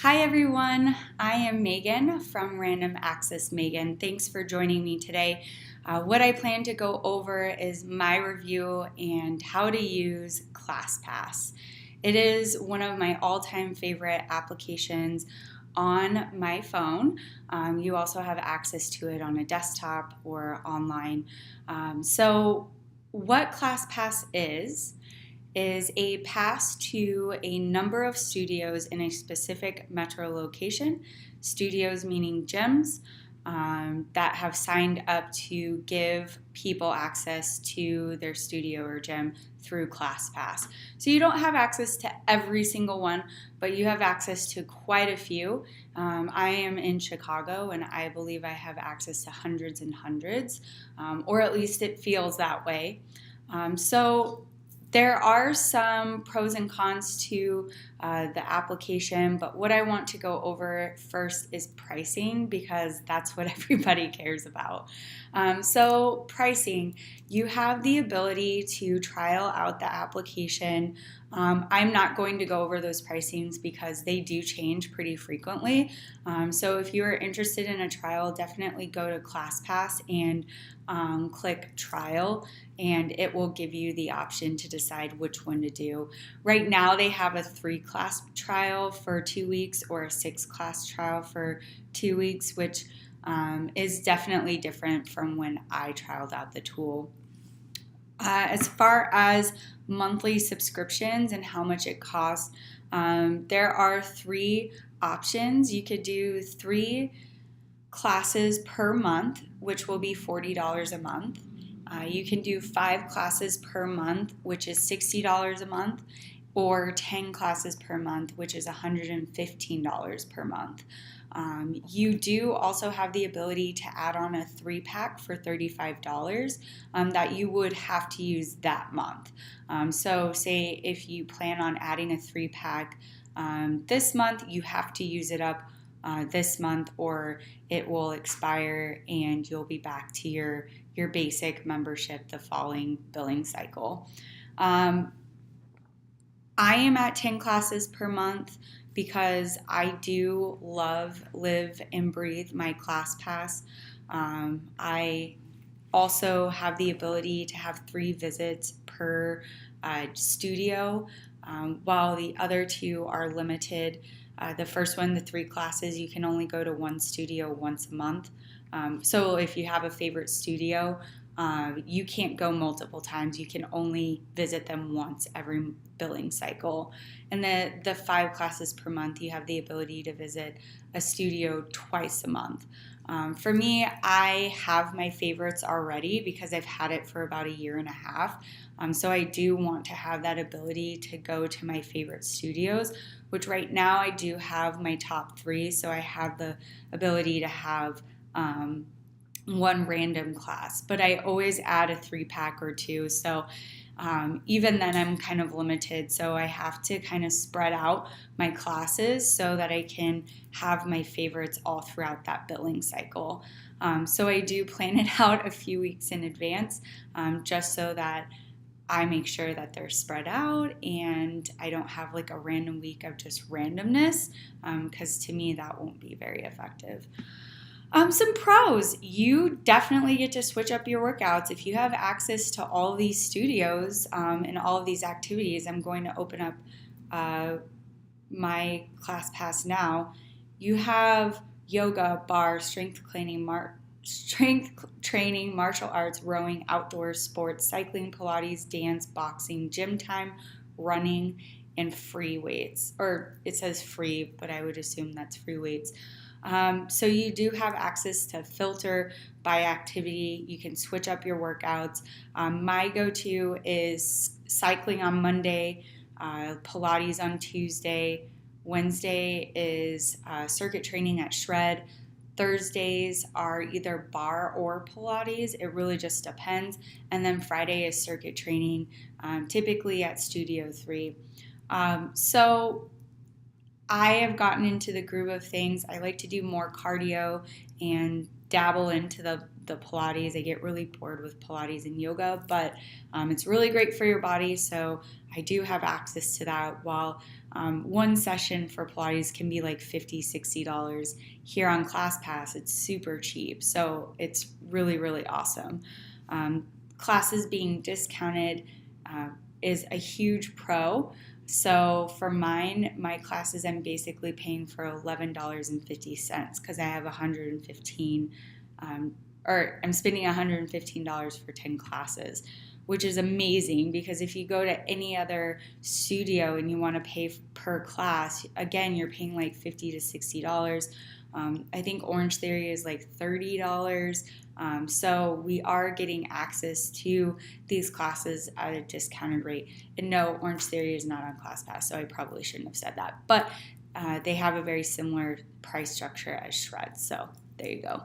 Hi everyone, I am Megan from Random Access Megan. Thanks for joining me today. What I plan to go over is my review and how to use ClassPass. It is one of my all-time favorite applications on my phone. You also have access to it on a desktop or online. So what ClassPass is a pass to a number of studios in a specific metro location, studios meaning gyms, that have signed up to give people access to their studio or gym through ClassPass. So you don't have access to every single one, but you have access to quite a few. I am in Chicago, and I believe I have access to hundreds and hundreds, or at least it feels that way. So there are some pros and cons to the application, but what I want to go over first is pricing because that's what everybody cares about. So pricing, you have the ability to trial out the application. I'm not going to go over those pricings because they do change pretty frequently. So if you're interested in a trial, definitely go to ClassPass and click trial, and it will give you the option to decide which one to do. Right now they have a 3-class trial for 2 weeks or a 6-class trial for 2 weeks, which is definitely different from when I trialed out the tool. As far as monthly subscriptions and how much it costs, there are 3 options. You could do 3 classes per month, which will be $40 a month. You can do 5 classes per month, which is $60 a month, or 10 classes per month, which is $115 per month. You do also have the ability to add on a 3-pack for $35 that you would have to use that month. So say if you plan on adding a 3-pack this month, you have to use it up this month or it will expire and you'll be back to your basic membership the following billing cycle. I am at 10 classes per month because I do live, and breathe my ClassPass. I also have the ability to have 3 visits per studio, while the other 2 are limited. The first one, the 3 classes, you can only go to one studio once a month. So if you have a favorite studio, you can't go multiple times. You can only visit them once every billing cycle. And the 5 classes per month, you have the ability to visit a studio twice a month. For me, I have my favorites already because I've had it for about 1.5 years. So I do want to have that ability to go to my favorite studios, which right now I do have my top 3. So I have the ability to have one random class, but I always add a 3-pack or 2. So even then I'm kind of limited. So I have to kind of spread out my classes so that I can have my favorites all throughout that billing cycle. So I do plan it out a few weeks in advance, just so that I make sure that they're spread out and I don't have like a random week of just randomness, because to me that won't be very effective. Some pros, you definitely get to switch up your workouts. If you have access to all of these studios and all of these activities, I'm going to open up my ClassPass now. You have yoga, bar, strength training, martial arts, rowing, outdoor sports, cycling, Pilates, dance, boxing, gym time, running, and free weights. Or it says free, but I would assume that's free weights. So you do have access to filter by activity. You can switch up your workouts. My go-to is cycling on Monday, Pilates on Tuesday. Wednesday is circuit training at Shred. Thursdays are either bar or Pilates. It really just depends. And then Friday is circuit training, typically at Studio 3. So I have gotten into the groove of things. I like to do more cardio and dabble into the the Pilates. I get really bored with Pilates and yoga, but it's really great for your body, so I do have access to that. While one session for Pilates can be like $50, $60, here on ClassPass it's super cheap, so it's really, really awesome. Classes being discounted is a huge pro. So for my classes, I'm basically paying for $11.50 because I have 115, or I'm spending $115 for 10 classes, which is amazing because if you go to any other studio and you want to pay per class, again, you're paying like $50 to $60. I think Orange Theory is like $30. So we are getting access to these classes at a discounted rate. And no, Orange Theory is not on ClassPass, so I probably shouldn't have said that. But they have a very similar price structure as Shred. So there you go.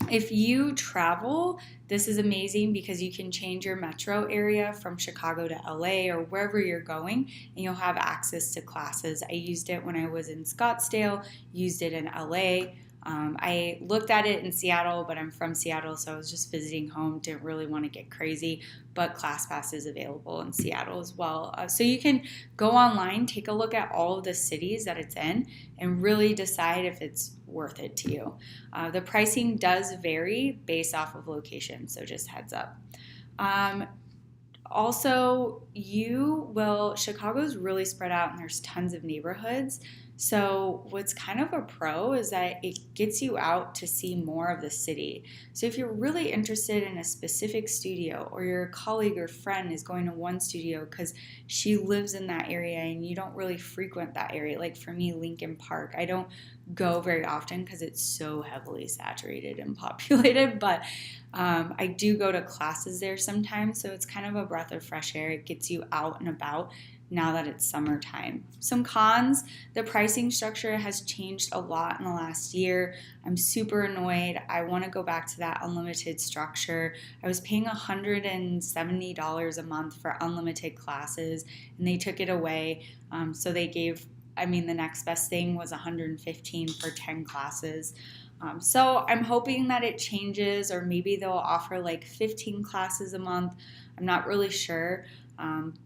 If you travel, this is amazing because you can change your metro area from Chicago to LA or wherever you're going, and you'll have access to classes. I used it when I was in Scottsdale, used it in LA. I looked at it in Seattle, but I'm from Seattle, so I was just visiting home, didn't really want to get crazy, but ClassPass is available in Seattle as well. So you can go online, take a look at all of the cities that it's in, and really decide if it's worth it to you. The pricing does vary based off of location, so just heads up. Also, Chicago's really spread out and there's tons of neighborhoods. So what's kind of a pro is that it gets you out to see more of the city. So if you're really interested in a specific studio, or your colleague or friend is going to one studio because she lives in that area and you don't really frequent that area, like for me, Lincoln Park, I don't go very often because it's so heavily saturated and populated, but I do go to classes there sometimes, so it's kind of a breath of fresh air. It gets you out and about now that it's summertime. Some cons: the pricing structure has changed a lot in the last year. I'm super annoyed. I want to go back to that unlimited structure. I was paying $170 a month for unlimited classes, and they took it away. So they gave, the next best thing was $115 for 10 classes. So I'm hoping that it changes, or maybe they'll offer like 15 classes a month. I'm not really sure,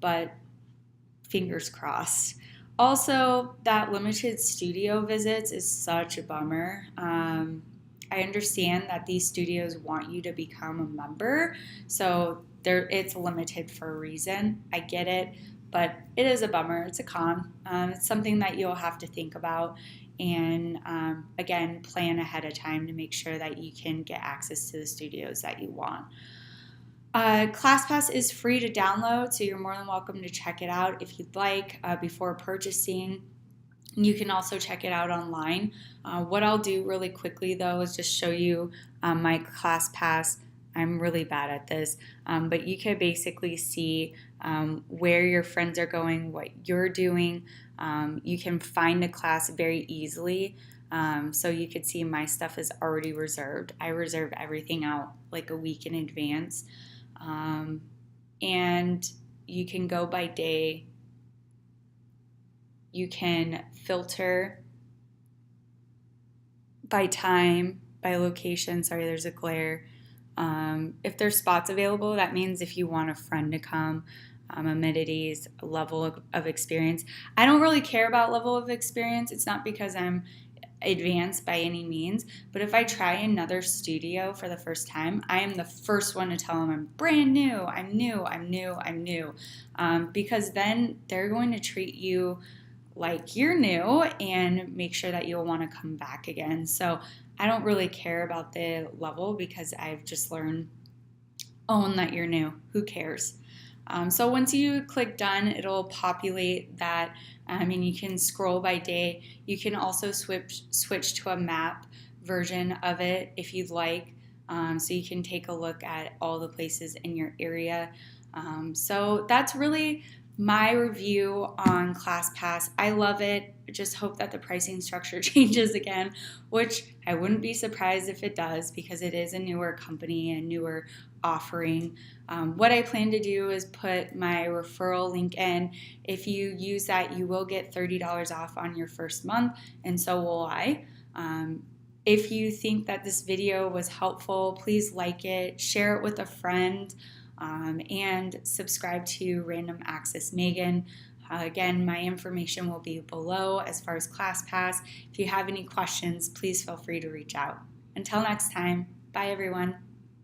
but fingers crossed. Also, that limited studio visits is such a bummer. I understand that these studios want you to become a member, so it's limited for a reason. I get it, but it is a bummer. It's a con. It's something that you'll have to think about and, again, plan ahead of time to make sure that you can get access to the studios that you want. ClassPass is free to download, so you're more than welcome to check it out if you'd like before purchasing. You can also check it out online. What I'll do really quickly, though, is just show you my ClassPass. I'm really bad at this, but you can basically see where your friends are going, what you're doing. You can find a class very easily. So you could see my stuff is already reserved. I reserve everything out like a week in advance. And you can go by day. You can filter by time, by location. Sorry, there's a glare. If there's spots available, that means if you want a friend to come, amenities, level of experience. I don't really care about level of experience. It's not because I'm advanced by any means, but if I try another studio for the first time, I am the first one to tell them I'm brand new, I'm new, because then they're going to treat you like you're new and make sure that you'll want to come back again. So I don't really care about the level because I've just learned, own that you're new. Who cares? So once you click done, it'll populate that. You can scroll by day. You can also switch to a map version of it if you'd like. So you can take a look at all the places in your area. So that's really my review on ClassPass. I love it. Just hope that the pricing structure changes again, which I wouldn't be surprised if it does because it is a newer company and newer offering. What I plan to do is put my referral link in. If you use that, you will get $30 off on your first month, and so will I. If you think that this video was helpful, please like it, share it with a friend, and subscribe to Random Access Megan. Again, my information will be below as far as ClassPass. If you have any questions, please feel free to reach out. Until next time, bye everyone.